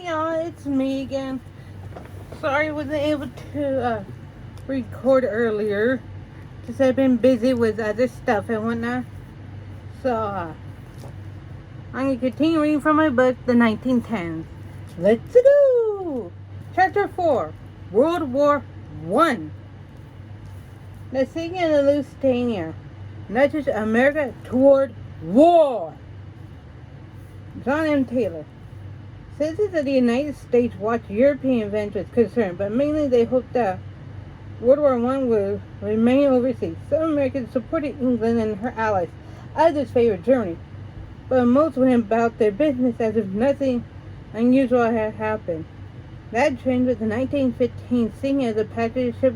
y'all, it's me again. Sorry I wasn't able to record earlier. Just I've been busy with other stuff and whatnot. So I'm going to continue reading from my book, The 1910s. Let's go! Chapter 4, World War I. The sinking of the Lusitania nudges America toward war. John M. Taylor. Citizens of the United States watched European events with concern, but mainly they hoped that World War I would remain overseas. Some Americans supported England and her allies. Others favored Germany, but most went about their business as if nothing unusual had happened. That trend was the 1915 sinking of the passenger ship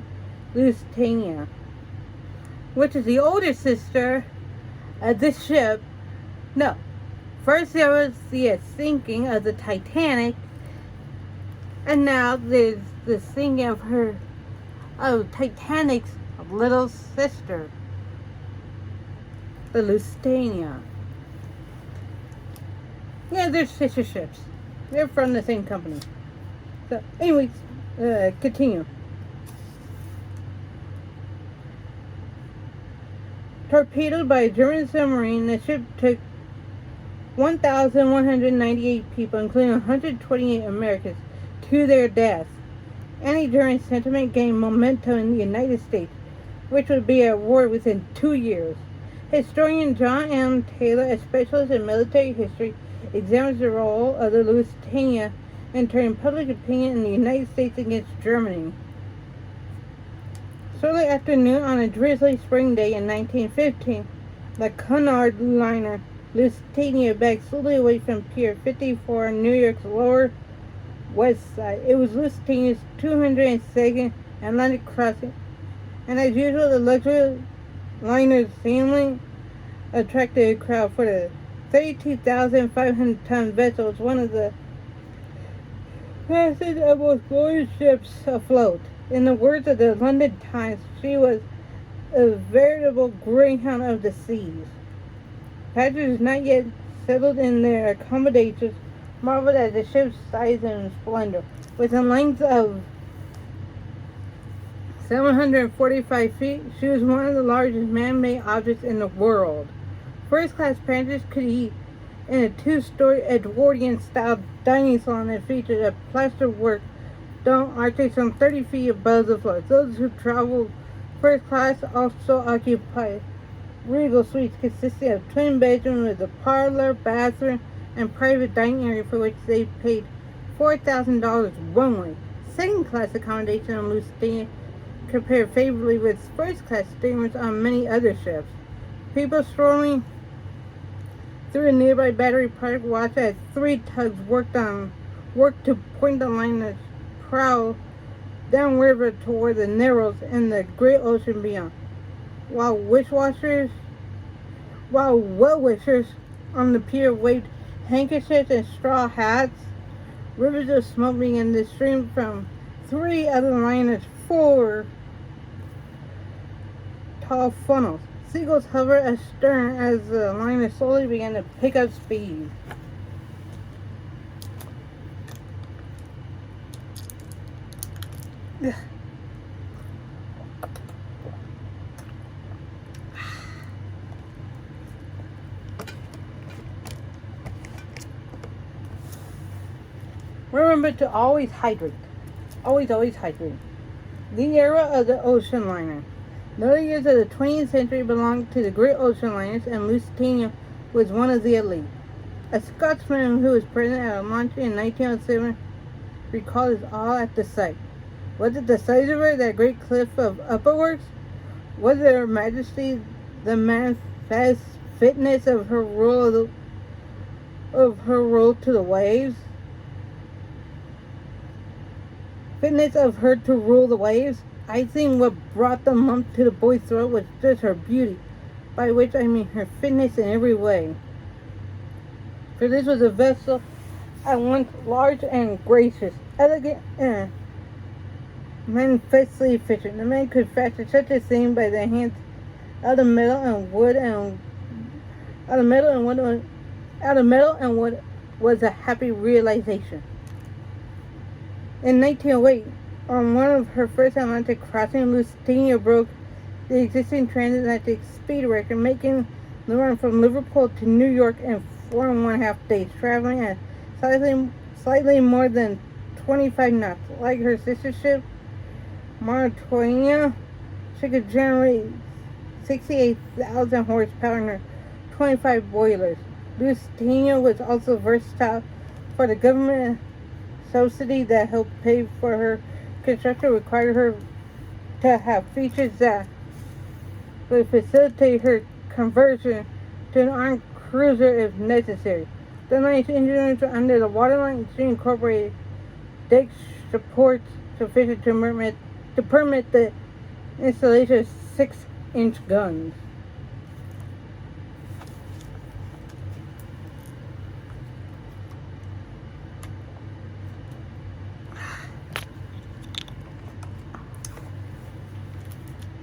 Lusitania, which is the older sister of this ship. No. First there was the sinking of the Titanic, and now there's the sinking of Titanic's little sister, the Lusitania. Yeah, they're sister ships. They're from the same company. So, anyways, continue. Torpedoed by a German submarine, the ship took 1,198 people, including 128 Americans, to their deaths. Anti-German sentiment gained momentum in the United States, which would be at war within 2 years. Historian John M. Taylor, a specialist in military history, examines the role of the Lusitania in turning public opinion in the United States against Germany. Shortly after noon on a drizzly spring day in 1915, the Cunard liner Lusitania backed slowly away from Pier 54 on New York's Lower West Side. It was Lusitania's 202nd Atlantic crossing, and as usual, the luxury liner's sailing attracted a crowd. For the 32,500-ton vessel was one of the fastest and most glorious ships afloat. In the words of the London Times, she was a veritable greyhound of the seas. Passengers not yet settled in their accommodations marveled at the ship's size and splendor. With a length of 745 feet, she was one of the largest man-made objects in the world. First-class passengers could eat in a two-story Edwardian-style dining salon that featured a plasterwork dome archway some 30 feet above the floor. Those who traveled first class also occupied regal suites consisting of twin bedrooms with a parlor, bathroom, and private dining area for which they paid $4,000 one way. Second-class accommodation on Lusitania compared favorably with first-class steamers on many other ships. People strolling through a nearby battery park watched as 3 tugs worked to point the liner's prow downriver toward the Narrows and the great ocean beyond. While well-wishers on the pier waved handkerchiefs and straw hats, rivers of smoke began to stream from 3 other liners' 4 tall funnels. Seagulls hovered astern as the liner slowly began to pick up speed. Ugh. Remember to always hydrate. Always hydrate. The era of the ocean liner. The early years of the 20th century belonged to the great ocean liners, and Lusitania was one of the elite. A Scotsman who was present at a launch in 1907 recalled his awe at the sight. Was it the size of her, that great cliff of upperworks? Was it her majesty, the manifest fitness of her rule to the waves? Fitness of her to rule the waves? I think what brought the lump to the boy's throat was just her beauty, by which I mean her fitness in every way. For this was a vessel at once large and gracious, elegant and manifestly efficient. The man could fashion such a thing by the hands out of metal and wood was a happy realization. In 1908, on one of her first Atlantic crossings, Lusitania broke the existing transatlantic speed record, making the run from Liverpool to New York in 4.5 days, traveling at slightly more than 25 knots. Like her sister ship, Mauretania, she could generate 68,000 horsepower in her 25 boilers. Lusitania was also versatile, for the government subsidy that helped pay for her construction required her to have features that would facilitate her conversion to an armed cruiser if necessary. The line's engineers were under the waterline. She incorporated deck supports sufficient to permit the installation of 6-inch guns.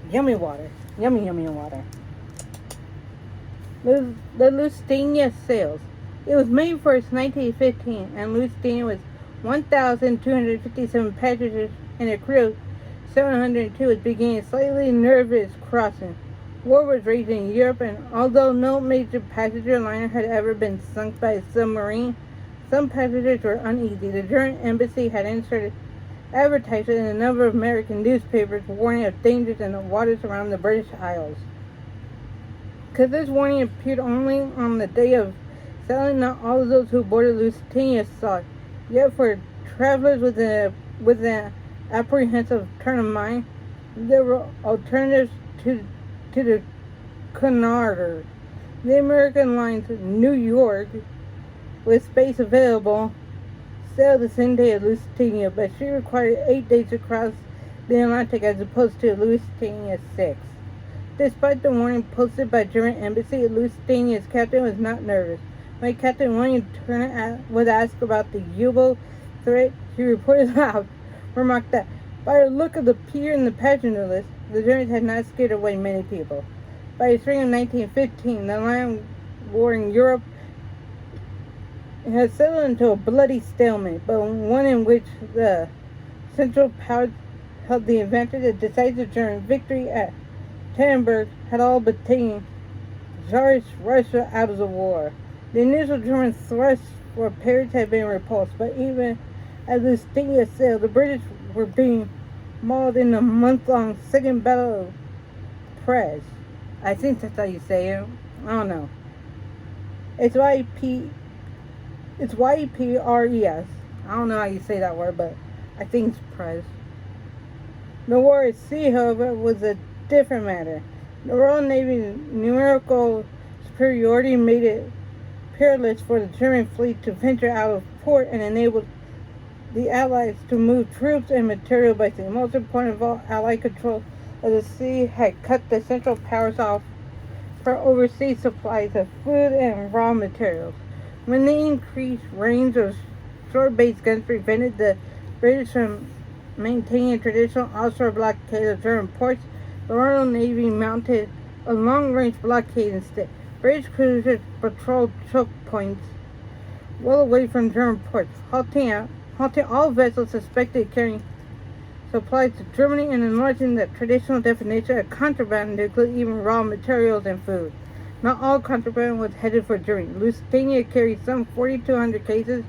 Yummy water. Yummy water. The Lusitania sails. It was May 1st, 1915, and Lusitania was 1,257 passengers and a crew of 702 was beginning a slightly nervous crossing. War was raging in Europe, and although no major passenger liner had ever been sunk by a submarine, some passengers were uneasy. The German embassy had inserted advertised in a number of American newspapers warning of dangers in the waters around the British Isles. Because this warning appeared only on the day of sailing, not all of those who boarded Lusitania saw it. Yet for travelers with an apprehensive turn of mind, there were alternatives to the Cunarder. The American Lines New York, with space available, sailed the same day as Lusitania, but she required 8 days to cross the Atlantic as opposed to Lusitania's 6. Despite the warning posted by German embassy, Lusitania's captain was not nervous. When Captain William Turner was asked about the U-boat threat, he remarked that, by the look of the pier and the passenger list, the Germans had not scared away many people. By the spring of 1915, the land war in Europe had settled into a bloody stalemate, but one in which the Central Powers held the advantage. A decisive German victory at Tannenberg had all but taken Tsarist Russia out of the war. The initial German thrust for Paris had been repulsed, but even as Lusitania sailed, the British were being mauled in the month-long Second Battle of Press. I think that's how you say it. I don't know. It's Y-P-R-E-S. I don't know how you say that word, but I think it's Press. The war at sea, however, was a different matter. The Royal Navy's numerical superiority made it perilous for the German fleet to venture out of port and enabled the Allies to move troops and material by sea. Most important of all, Allied control of the sea had cut the Central Powers off for overseas supplies of food and raw materials. When the increased range of shore-based guns prevented the British from maintaining a traditional offshore blockade of German ports, the Royal Navy mounted a long-range blockade instead. British cruisers patrolled choke points well away from German ports, halting all vessels suspected of carrying supplies to Germany and enlarging the traditional definition of contraband to include even raw materials and food. Not all contraband was headed for Germany. Lusitania carried some 4,200 cases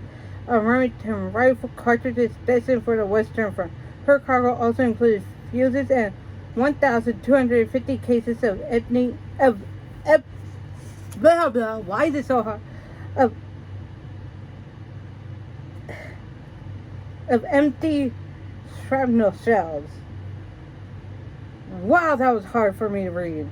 of Remington rifle cartridges destined for the Western Front. Her cargo also included fuses and 1,250 cases of blah blah. Why is it so hard? Of empty shrapnel shells. Wow, that was hard for me to read.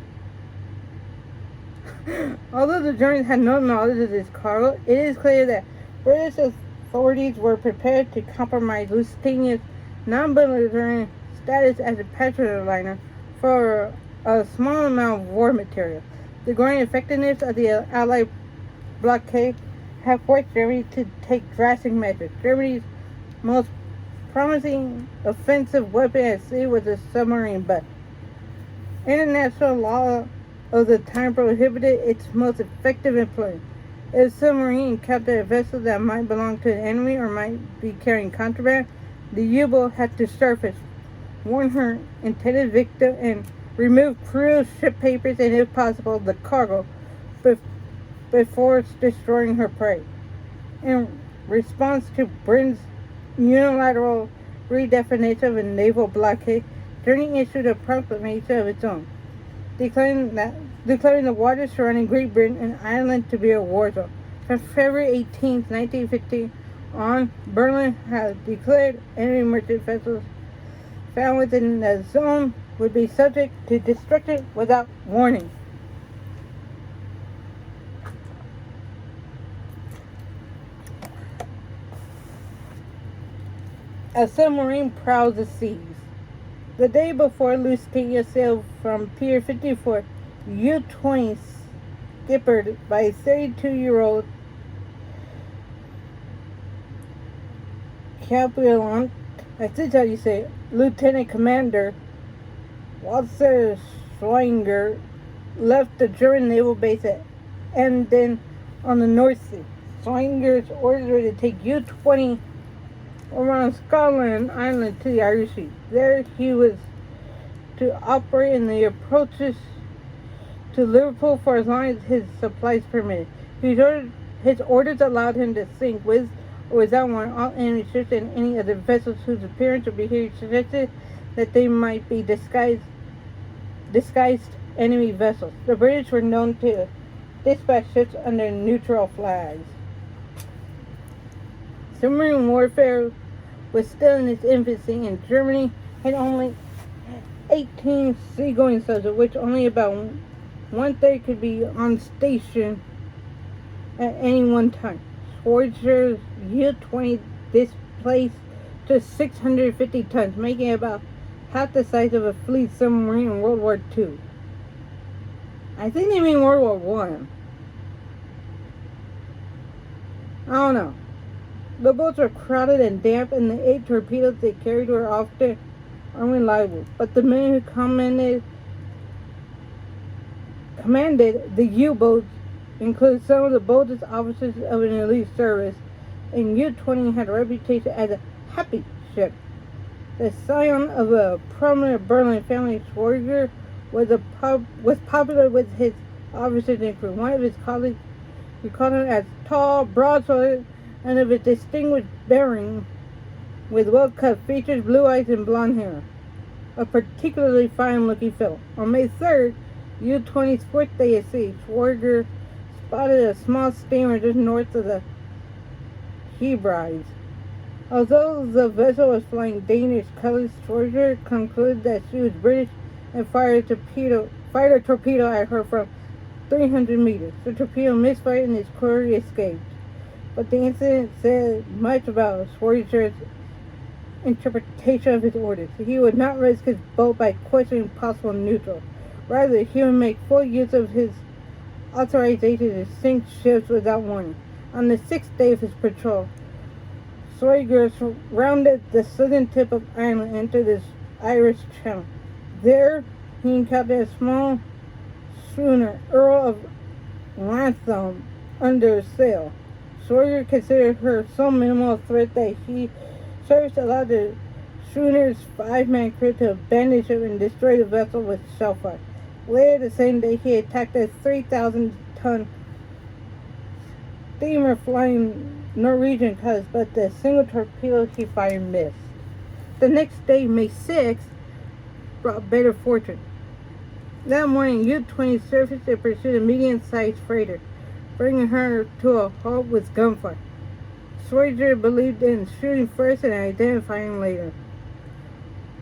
Although the Germans had no knowledge of this cargo, it is clear that British authorities were prepared to compromise Lusitania's non-belligerent status as a passenger liner for a small amount of war material. The growing effectiveness of the Allied blockade had forced Germany to take drastic measures. Germany's most promising offensive weapon at sea was a submarine, but international law of the time prohibited its most effective employment. If a submarine encountered a vessel that might belong to an enemy or might be carrying contraband, the U-boat had to surface, warn her intended victim, and remove cruise ship papers and, if possible, the cargo before destroying her prey. In response to Britain's unilateral redefinition of a naval blockade, Germany issued a proclamation of its own, declaring the waters surrounding Great Britain and Ireland to be a war zone. From February 18, 1915 on, Berlin had declared enemy merchant vessels found within the zone would be subject to destruction without warning. A submarine prowls the seas. The day before Lusitania sailed from Pier 54, U-20 skippered by 32-year-old Capellan, I think how you say it, Lieutenant Commander Walter Schwinger left the German naval base at Emden on the North Sea. Schwinger's orders were to take U-20 around Scotland and Ireland to the Irish Sea. There he was to operate in the approaches to Liverpool for as long as his supplies permitted. His orders allowed him to sink with or without warning all enemy ships and any other vessels whose appearance or behavior suggested that they might be disguised enemy vessels. The British were known to dispatch ships under neutral flags. Submarine warfare was still in its infancy, and Germany had only 18 seagoing subs, of which only about one-third could be on station at any one time. Schweizer's U-20 displaced to 650 tons, making it about half the size of a fleet submarine in World War II. I think they mean World War I. I don't know. The boats were crowded and damp, and the 8 torpedoes they carried were often unreliable. But the men who commanded the U-boats included some of the boldest officers of an elite service, and U-20 had a reputation as a happy ship. The scion of a prominent Berlin family, Schwinger was popular with his officers and crew. One of his colleagues recalled him as tall, broad-shouldered, and of a distinguished bearing, with well-cut features, blue eyes, and blonde hair. A particularly fine-looking fellow. On May 3rd, U-20's fourth day at sea, Schwinger spotted a small steamer just north of the Hebrides. Although the vessel was flying Danish colors, Schwinger concluded that she was British and fired a torpedo at her from 300 meters. The torpedo misfired and his crew escaped. But the incident said much about Schweitzer's interpretation of his orders. He would not risk his boat by questioning possible neutral. Rather, he would make full use of his authorization to sink ships without warning. On the 6th day of his patrol, Schwinger rounded the southern tip of Ireland and entered the Irish Channel. There, he encountered a small schooner, Earl of Latham, under sail. Schwinger considered her so minimal a threat that he service allowed the schooner's 5-man crew to abandon ship and destroy the vessel with shellfire. Later the same day, he attacked a 3,000-ton steamer flying Norwegian colors, but the single torpedo he fired missed. The next day, May 6th, brought better fortune. That morning, U-20 surfaced and pursued a medium-sized freighter, bringing her to a halt with gunfire. Schwinger believed in shooting first and identifying later.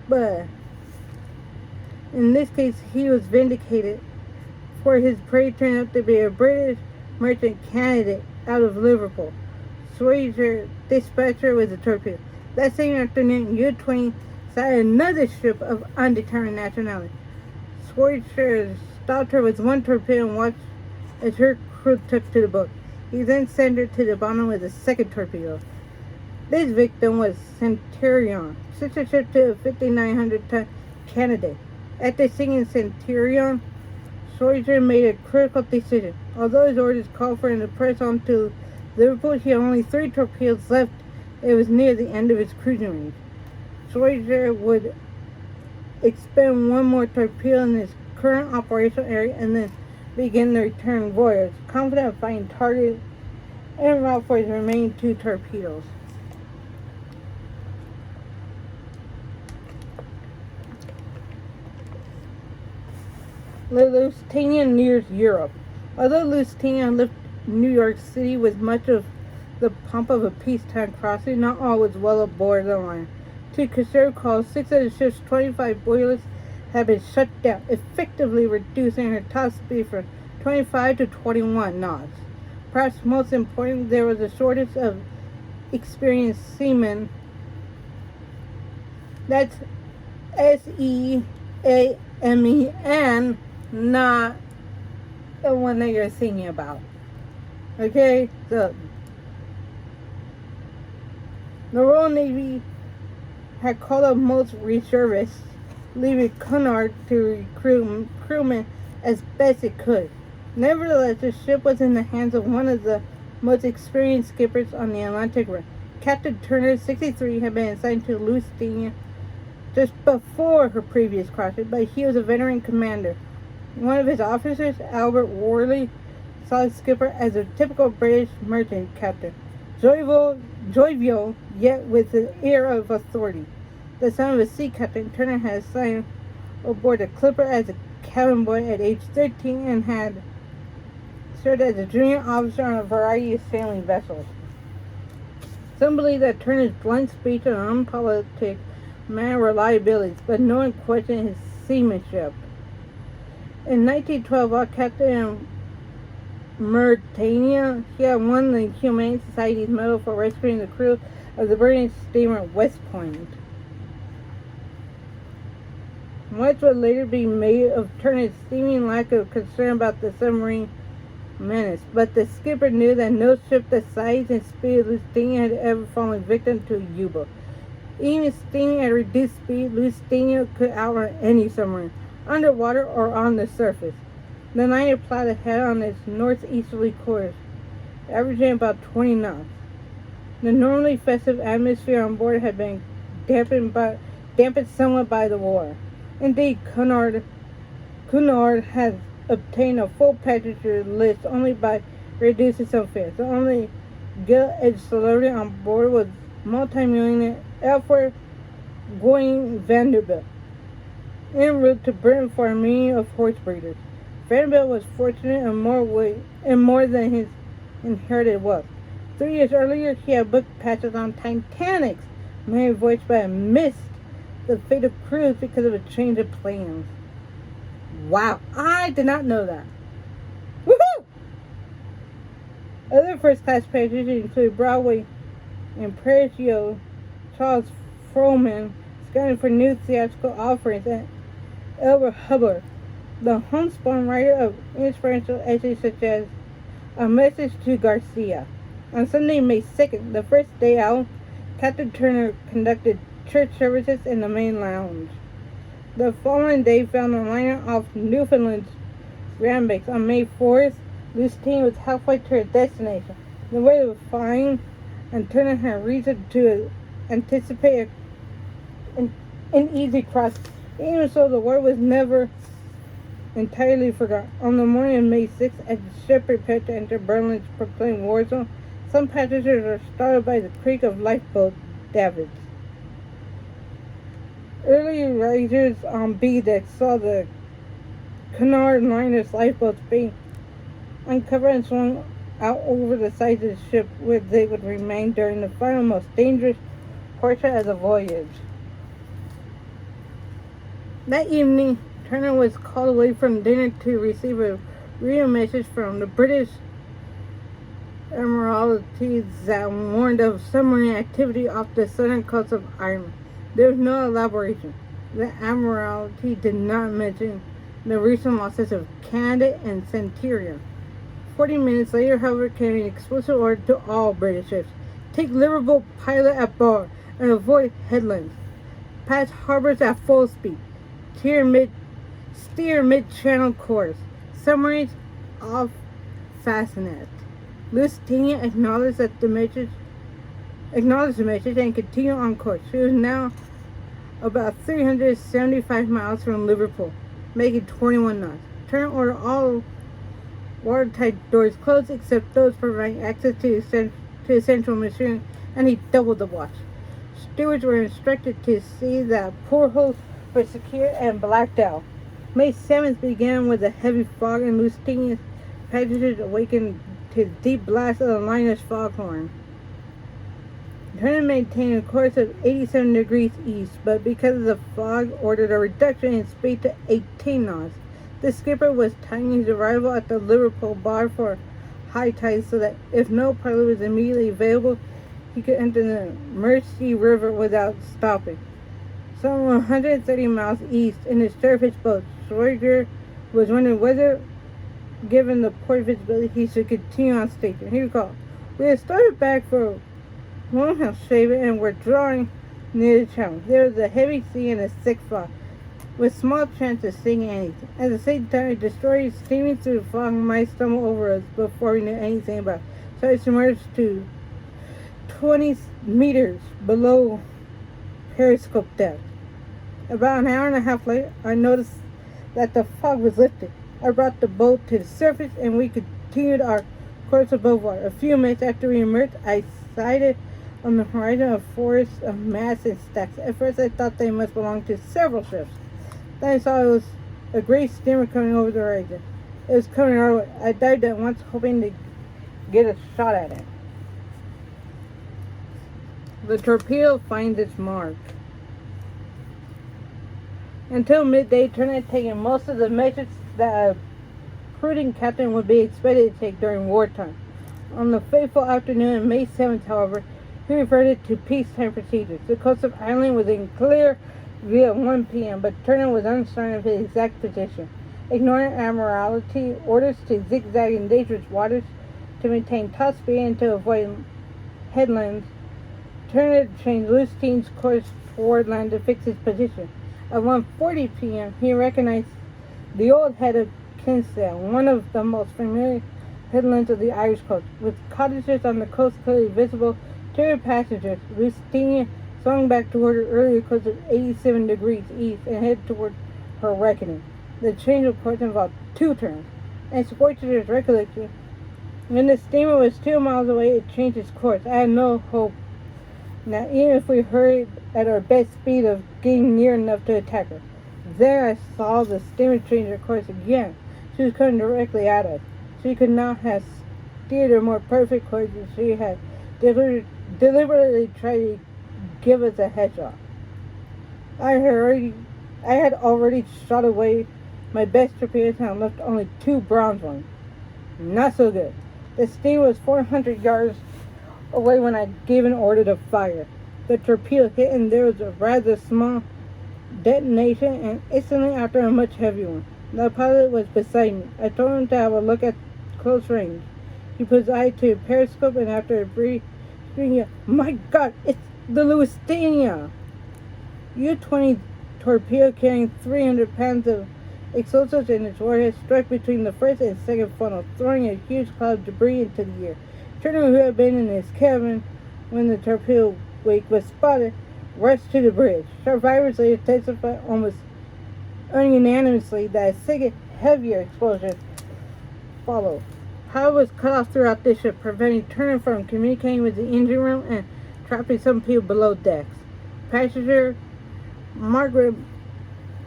But in this case, he was vindicated, for his prey turned out to be a British merchant candidate out of Liverpool. Schwinger dispatched her with a torpedo. That same afternoon, U-20 sighted another ship of undetermined nationality. Schweitzer stopped her with one torpedo and watched as her crew took to the boat. He then sent her to the bottom with a second torpedo. This victim was Centurion, sister ship to a 5,900-ton Canada. After sinking Centurion, Schweitzer made a critical decision. Although his orders called for him to press on to Liverpool, he had only 3 torpedoes left. It was near the end of his cruising range. destroyer would expend one more torpedo in its current operational area and then begin the return voyage, confident of finding targets en route for its remaining 2 torpedoes. The Lusitania nears Europe. Although Lusitania left New York City with much of the pomp of a peacetime crossing, not all was well aboard the line. To conserve costs, 6 of the ship's 25 boilers had been shut down, effectively reducing her top speed from 25 to 21 knots. Perhaps most important, there was a shortage of experienced seamen. That's SEAMEN, not the one that you're thinking about. Okay, so the Royal Navy had called up most reservists, leaving Cunard to recruit crewmen as best it could. Nevertheless, the ship was in the hands of one of the most experienced skippers on the Atlantic run. Captain Turner, 63, had been assigned to Lusitania just before her previous crossing, but he was a veteran commander. One of his officers, Albert Worley, saw his skipper as a typical British merchant captain, jovial yet with an air of authority. The son of a sea captain, Turner had assigned aboard a clipper as a cabin boy at age 13 and had served as a junior officer on a variety of sailing vessels. Some believe that Turner's blunt speech and unpolitic manner were liabilities, but no one questioned his seamanship. In 1912, while Captain Mauretania, he had won the Humane Society's medal for rescuing the crew of the British steamer West Point. Much would later be made of Turner's seeming lack of concern about the submarine menace, but the skipper knew that no ship the size and speed of Lusitania had ever fallen victim to a U-boat. Even steaming at reduced speed, Lusitania could outrun any submarine, underwater or on the surface. The Niner plowed ahead on its northeasterly course, averaging about 20 knots. The normally festive atmosphere on board had been dampened somewhat by the war. Indeed, Cunard had obtained a full passenger list only by reducing some fares. The only gilt-edged celebrity on board was multi-millionaire Alfred Goring Vanderbilt, en route to Britain for a meeting of horse breeders. Vanderbilt was fortunate in more than his inherited wealth. 3 years earlier, he had booked passages on Titanic's maiden voyage, but had missed the fate of cruise because of a change of plans. Wow, I did not know that. Woohoo! Other first-class passengers include Broadway impresario Charles Frohman, scouting for new theatrical offerings, and Elbert Hubbard, the homespun writer of inspirational essays such as A Message to Garcia. On Sunday, May 2nd, the first day out, Captain Turner conducted church services in the main lounge. The following day found the liner off Newfoundland's Grand Banks. On May 4th, Lusitania was halfway to her destination. The weather was fine, and Turner had reason to anticipate an easy cross. Even so, the war was never entirely forgotten. On the morning of May 6th, as the ship prepared to enter Berlin's proclaimed war zone, some passengers were startled by the creak of lifeboat davits. Early risers on B deck saw the Cunard liner's lifeboats being uncovered and swung out over the sides of the ship, where they would remain during the final, most dangerous portion of the voyage. That evening, Turner was called away from dinner to receive a radio message from the British Admiralty that warned of submarine activity off the southern coast of Ireland. There was no elaboration. The Admiralty did not mention the recent losses of Canada and Centurion. 40 minutes later, however, came an explicit order to all British ships: take Liverpool pilot at bar and avoid headlands. Pass harbors at full speed. Steer mid-channel course. Submarines off Fastenet. Lusitania acknowledged the message and continued on course. She was now about 375 miles from Liverpool, making 21 knots. Turner ordered all watertight doors closed except those providing access to essential machinery, and he doubled the watch. Stewards were instructed to see that portholes were secure and blacked out. May 7th began with a heavy fog, and Lusitania's passengers awakened to the deep blast of the liner's foghorn. Turner maintained a course of 87 degrees east, but because of the fog, ordered a reduction in speed to 18 knots. The skipper was timing his arrival at the Liverpool bar for high tide so that if no pilot was immediately available, he could enter the Mersey River without stopping. Some 130 miles east, in his surface boat, Schwager was wondering whether, given the poor visibility, he should continue on station. He recalled, "We had started back for Wilhelmshaven and were drawing near the channel. There was a heavy sea and a thick fog, with small chance of seeing anything. At the same time, a destroyer steaming through the fog might stumble over us before we knew anything about it. So I submerged to 20 meters below periscope depth. About an hour and a half later, I noticed that the fog was lifted. I brought the boat to the surface and we continued our course above water. A few minutes after we emerged, I sighted on the horizon a forest of masts and stacks. At first I thought they must belong to several ships. Then I saw it was a great steamer coming over the horizon. It was coming our way. I dived at once, hoping to get a shot at it. The torpedo finds its mark. Until midday, Turner had taken most of the measures that a prudent captain would be expected to take during wartime. On the fateful afternoon of May 7th, however, he reverted to peacetime procedures. The coast of Ireland was in clear view at 1 p.m., but Turner was uncertain of his exact position. Ignoring Admiralty orders to zigzag in dangerous waters to maintain top speed and to avoid headlands, Turner changed Lusitian's course toward land to fix his position. At 1:40 p.m., he recognized the old head of Kinsale, one of the most familiar headlands of the Irish coast. With cottages on the coast clearly visible to her passengers, Lusitania swung back toward her earlier course of 87 degrees east and headed toward her reckoning. The change of course involved two turns, and Schwager's recollection, when the steamer was 2 miles away, it changed its course. I had no hope now, even if we hurried at our best speed, of getting near enough to attack her. There I saw the steamer change her course again. She was coming directly at us. She could not have steered a more perfect course if she had deliberately tried to give us a headshot. I had already shot away my best torpedoes and left only 2 bronze ones. Not so good. The steamer was 400 yards away when I gave an order to fire. The torpedo hit and there was a rather small detonation, and instantly after a much heavier one. The pilot was beside me. I told him to have a look at close range. He put his eye to a periscope, and after a brief scream, "My God, it's the Lusitania!" U-20 torpedo carrying 300 pounds of explosives in its warhead struck between the first and second funnel, throwing a huge cloud of debris into the air. Turner, who had been in his cabin when the torpedo wake was spotted, rushed to the bridge. Survivors later testified almost unanimously that a second, heavier explosion followed. Power was cut off throughout the ship, preventing Turner from communicating with the engine room and trapping some people below decks. Passenger Margaret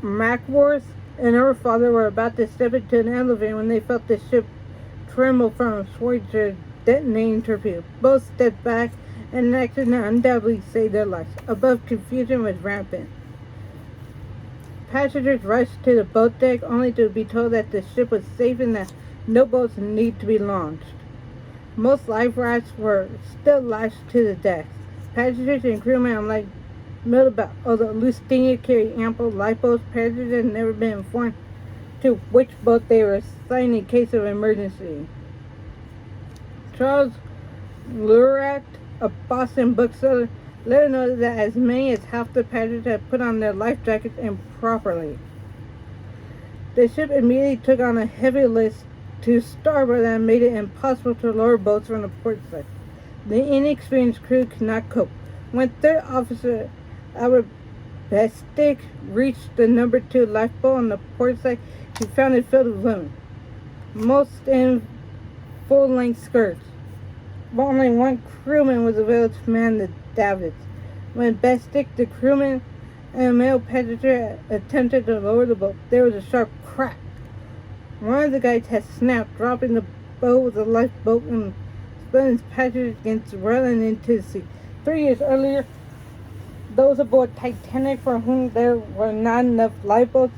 Mackworth and her father were about to step into an elevator when they felt the ship tremble from Schwager's detonating torpedo. Both stepped back, and an accident undoubtedly saved their lives. Above, confusion was rampant. Passengers rushed to the boat deck only to be told that the ship was safe and that no boats need to be launched. Most life rafts were still lashed to the decks. Passengers and crewmen alike milled about. Although Lusitania carried ample lifeboats, passengers had never been informed to which boat they were assigned in case of emergency. Charles Luracht, a Boston bookseller, later noted that as many as half the passengers had put on their life jackets improperly. The ship immediately took on a heavy list to starboard that made it impossible to lower boats from the port side. The inexperienced crew could not cope. When third officer Albert Bestic reached the number 2 lifeboat on the port side, he found it filled with women, most in full-length skirts. But only one crewman was available to man the davits. When Bestic, the crewman, and a male passenger attempted to lower the boat, there was a sharp crack. One of the guys had snapped, dropping the boat with the lifeboat and spilling its passengers against the railing into the sea. 3 years earlier, those aboard Titanic for whom there were not enough lifeboats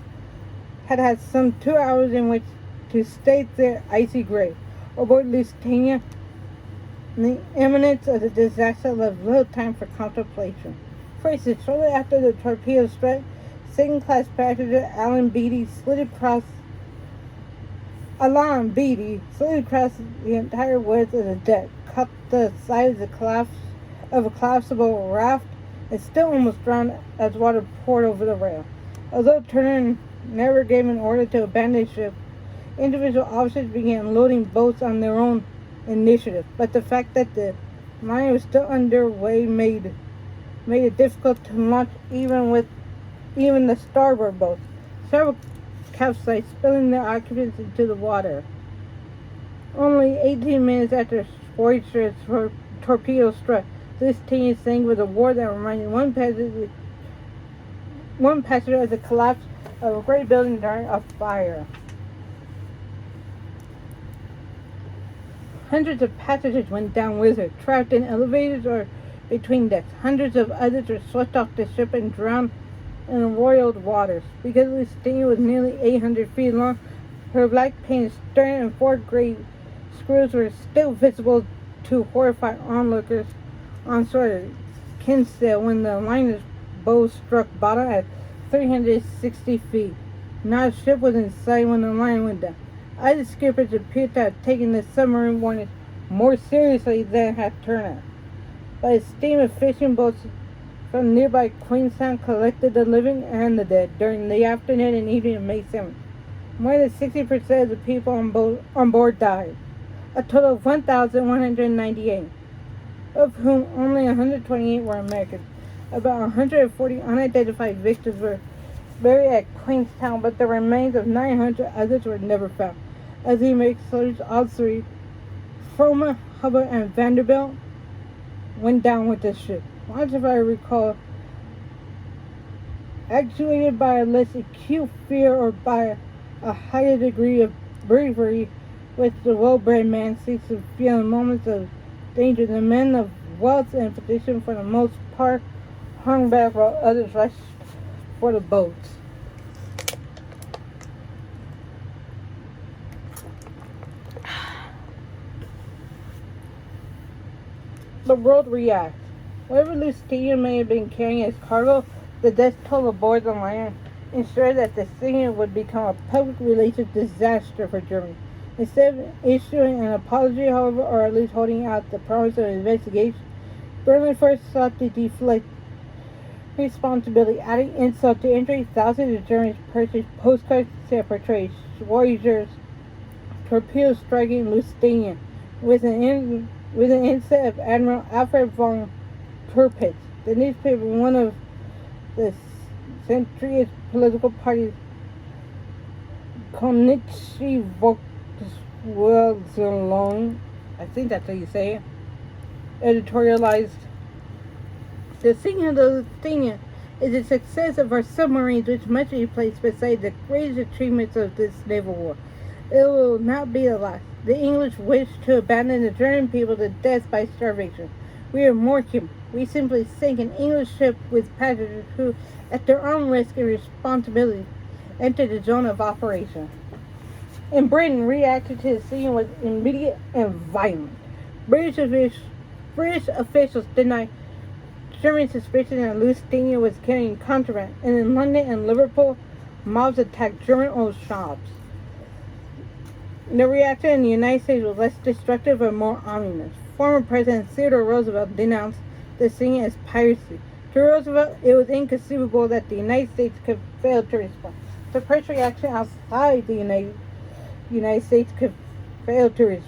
had had some 2 hours in which to stake their icy grave. Aboard Lusitania, the imminence of the disaster left little time for contemplation. For instance, shortly after the torpedo struck, second-class passenger Alan Beatty slid across the entire width of the deck, cut the side of a collapsible raft, and still almost drowned as water poured over the rail. Although Turner never gave an order to abandon the ship, individual officers began loading boats on their own initiative. But the fact that the mine was still underway made it difficult to launch even the starboard boats. Several capsized, spilling their occupants into the water. Only 18 minutes after Voyager's torpedo struck, Lusitania sank with a roar that reminded one passenger of the collapse of a great building during a fire. Hundreds of passengers went down with her, trapped in elevators or between decks. Hundreds of others were swept off the ship and drowned in roiled waters. Because Lusitania was nearly 800 feet long, her black painted stern and 4 gray screws were still visible to horrified onlookers on shore at Kinsale when the liner's bow struck bottom at 360 feet. Not a ship was in sight when the liner went down. Other skippers appeared to have taken the submarine warning more seriously than had Turner. But a team of fishing boats from nearby Queenstown collected the living and the dead during the afternoon and evening of May 7th. More than 60% of the people on board died, a total of 1,198, of whom only 128 were Americans. About 140 unidentified victims were buried at Queenstown, but the remains of 900 others were never found. As the American soldiers, all 3, Froma, Hubbard, and Vanderbilt, went down with the ship. Once, if I recall, actuated by a less acute fear or by a higher degree of bravery, which the well-bred man seeks to feel in moments of danger, the men of wealth and position, for the most part, hung back while others rushed for the boats. The world reacts. Whatever Lusitania may have been carrying as cargo, the death toll aboard the liner ensured that the sinking would become a public relations disaster for Germany. Instead of issuing an apology, however, or at least holding out the promise of an investigation, Berlin first sought to deflect responsibility. Adding insult to injury, thousands of Germans purchased postcards that portrayed Voyager's torpedo striking Lusitania with an inset of Admiral Alfred von Tirpitz. The newspaper, one of the centrist political parties, Kommunistische Volkswillen, I think that's how you say it, editorialized, "The sinking of the Lusitania is the success of our submarines, which must be placed beside the greatest achievements of this naval war. It will not be the last. The English wish to abandon the German people to death by starvation. We are more human. We simply sink an English ship with passengers who, at their own risk and responsibility, entered the zone of operation." In Britain, reaction to the scene was immediate and violent. British officials denied German suspicion that Lusitania was carrying contraband, and in London and Liverpool, mobs attacked German-owned shops. The reaction in the United States was less destructive and more ominous. Former President Theodore Roosevelt denounced the sinking as piracy. To Roosevelt, it was inconceivable that the United States could fail to respond. The press reaction outside the United States could fail to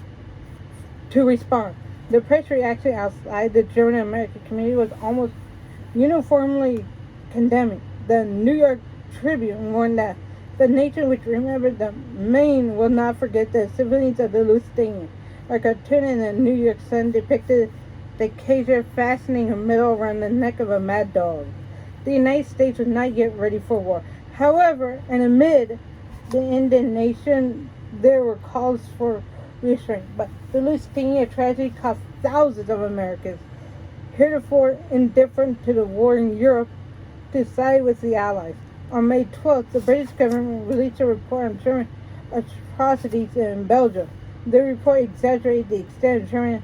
respond. The press reaction outside the German American community was almost uniformly condemning. The New York Tribune warned that the nation which remembered the Maine will not forget the civilians of the Lusitania. A cartoon in the New York Sun depicted the Kaiser fastening a medal around the neck of a mad dog. The United States was not yet ready for war. However, and amid the indignation, there were calls for restraint. But the Lusitania tragedy cost thousands of Americans, heretofore indifferent to the war in Europe, to side with the Allies. On May 12th, the British government released a report on German atrocities in Belgium. The report exaggerated the extent of German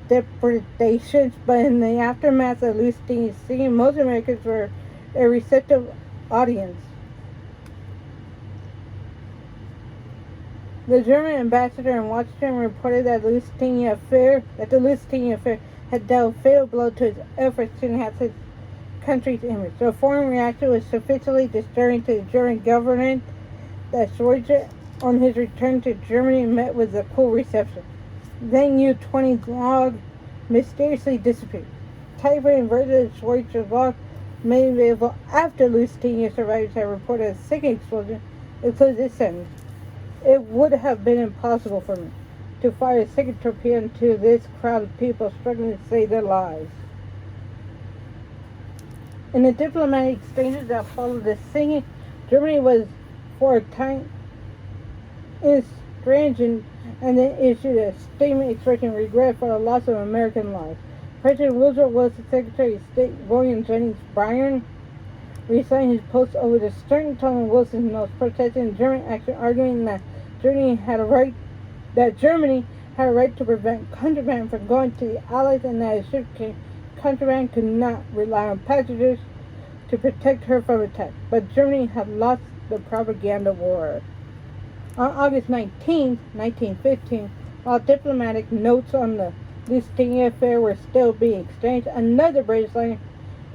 depredations, but in the aftermath of Lusitania's scene, most Americans were a receptive audience. The German ambassador in Washington reported that the Lusitania affair had dealt a fatal blow to his efforts to enhance his country's image. The foreign reaction was sufficiently disturbing to the German government that Schweitzer, on his return to Germany, met with a cool reception. Then U-20's log mysteriously disappeared. Typewritten version of Schweitzer's log made available after Lusitania survivors had reported a second explosion includes this sentence: "It would have been impossible for me to fire a second torpedo into this crowd of people struggling to save their lives." In the diplomatic exchanges that followed the sinking, Germany was for a time estranged and then issued a statement expressing regret for the loss of American lives. President Woodrow Wilson, Secretary of State William Jennings Bryan, resigned his post over the stern tone of Wilson's notes, protesting German action, arguing that Germany had a right to prevent contraband from going to the Allies, and that a ship contraband could not rely on passengers to protect her from attack. But Germany had lost the propaganda war. On August 19, 1915, while diplomatic notes on the Lusitania affair were still being exchanged, another British liner,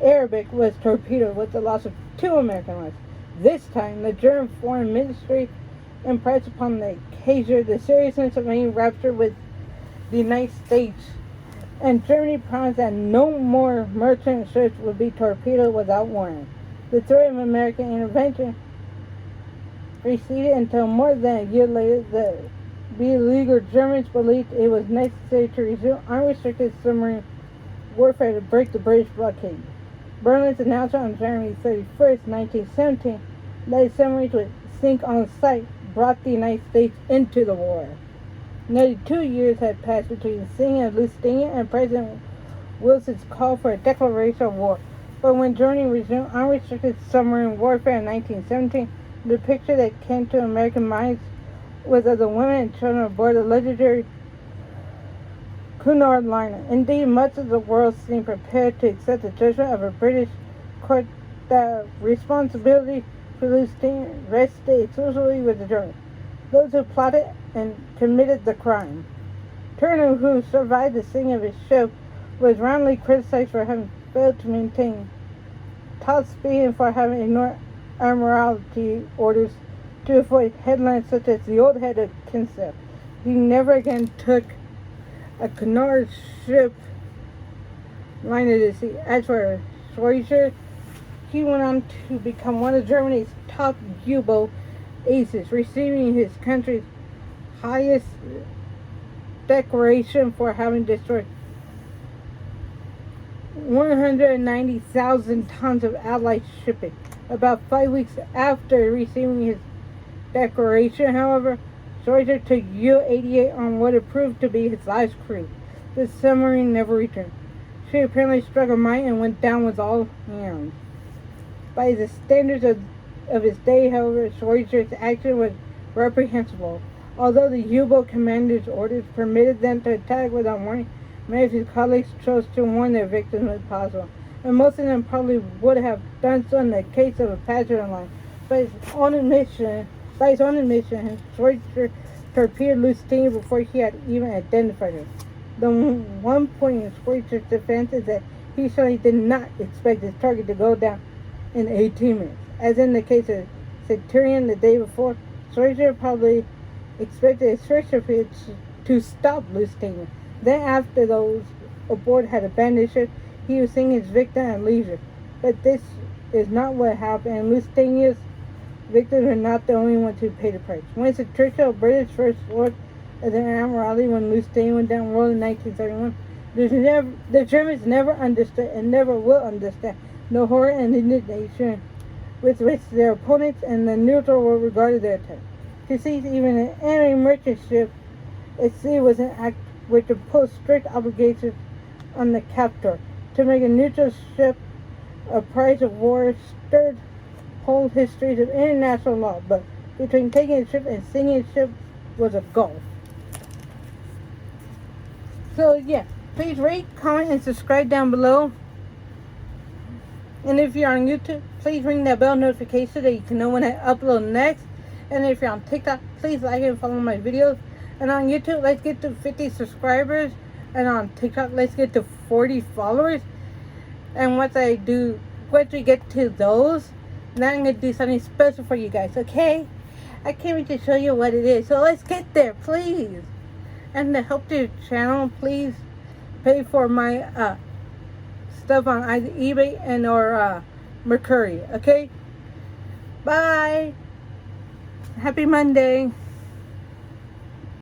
Arabic, was torpedoed with the loss of 2 American lives. This time, the German Foreign Ministry impressed upon the Kaiser the seriousness of any rupture with the United States, and Germany promised that no more merchant ships would be torpedoed without warning. The threat of American intervention receded until more than a year later, the beleaguered Germans believed it was necessary to resume unrestricted submarine warfare to break the British blockade. Berlin's announcement on January 31st, 1917, that submarines would sink on sight, brought the United States into the war. Nearly 2 years had passed between the sinking of Lusitania and President Wilson's call for a declaration of war. But when Germany resumed unrestricted submarine warfare in 1917, the picture that came to American minds was of the women and children aboard the legendary Cunard liner. Indeed, much of the world seemed prepared to accept the judgment of a British court that responsibility for Lusitania rested exclusively with the Germans, those who plotted and committed the crime. Turner, who survived the sinking of his ship, was roundly criticized for having failed to maintain top speed and for having ignored Admiralty orders to avoid headlines such as "the old head of Kinship." He never again took a Cunard ship liner to sea. As for Schweitzer, he went on to become one of Germany's top U-boat aces, receiving his country's highest decoration for having destroyed 190,000 tons of Allied shipping. About 5 weeks after receiving his decoration, however, Schweitzer took U-88 on what had proved to be his last cruise. The submarine never returned. She apparently struck a mine and went down with all hands. By the standards of his day, however, Schweitzer's action was reprehensible. Although the U-boat commander's orders permitted them to attack without warning, many of his colleagues chose to warn their victims if possible, and most of them probably would have done so in the case of a passenger line. By his own admission, Schweitzer torpedoed Lusitania before he had even identified her. The one point in Schweitzer's defense is that he certainly did not expect his target to go down in 18 minutes. As in the case of Centurion the day before, Schweitzer probably expected his first torpedo to stop Lusitania. Then, after those aboard had abandoned ship, he was seeing his victim at leisure. But this is not what happened, and Lusitania's victims are not the only ones who paid the price. Winston Churchill, British First Lord of the Admiralty when Lusitania went down world in 1931, the Germans never understood and never will understand the horror and indignation with which their opponents and the neutral world regarded their attack. To seize even an enemy merchant ship at sea was an act which imposed strict obligations on the captor. To make a neutral ship a prize of war stirred whole histories of international law, but between taking a ship and sinking a ship was a gulf. So yeah, please rate, comment, and subscribe down below. And if you're on YouTube, please ring that bell notification so that you can know when I upload next. And if you're on TikTok, please like and follow my videos. And on YouTube, let's get to 50 subscribers. And on TikTok, let's get to 40 followers. And once we get to those, then I'm going to do something special for you guys, okay? I can't wait to show you what it is. So let's get there, please. And to help the channel, please pay for my stuff on either eBay and or Mercari, okay? Bye. Happy Monday.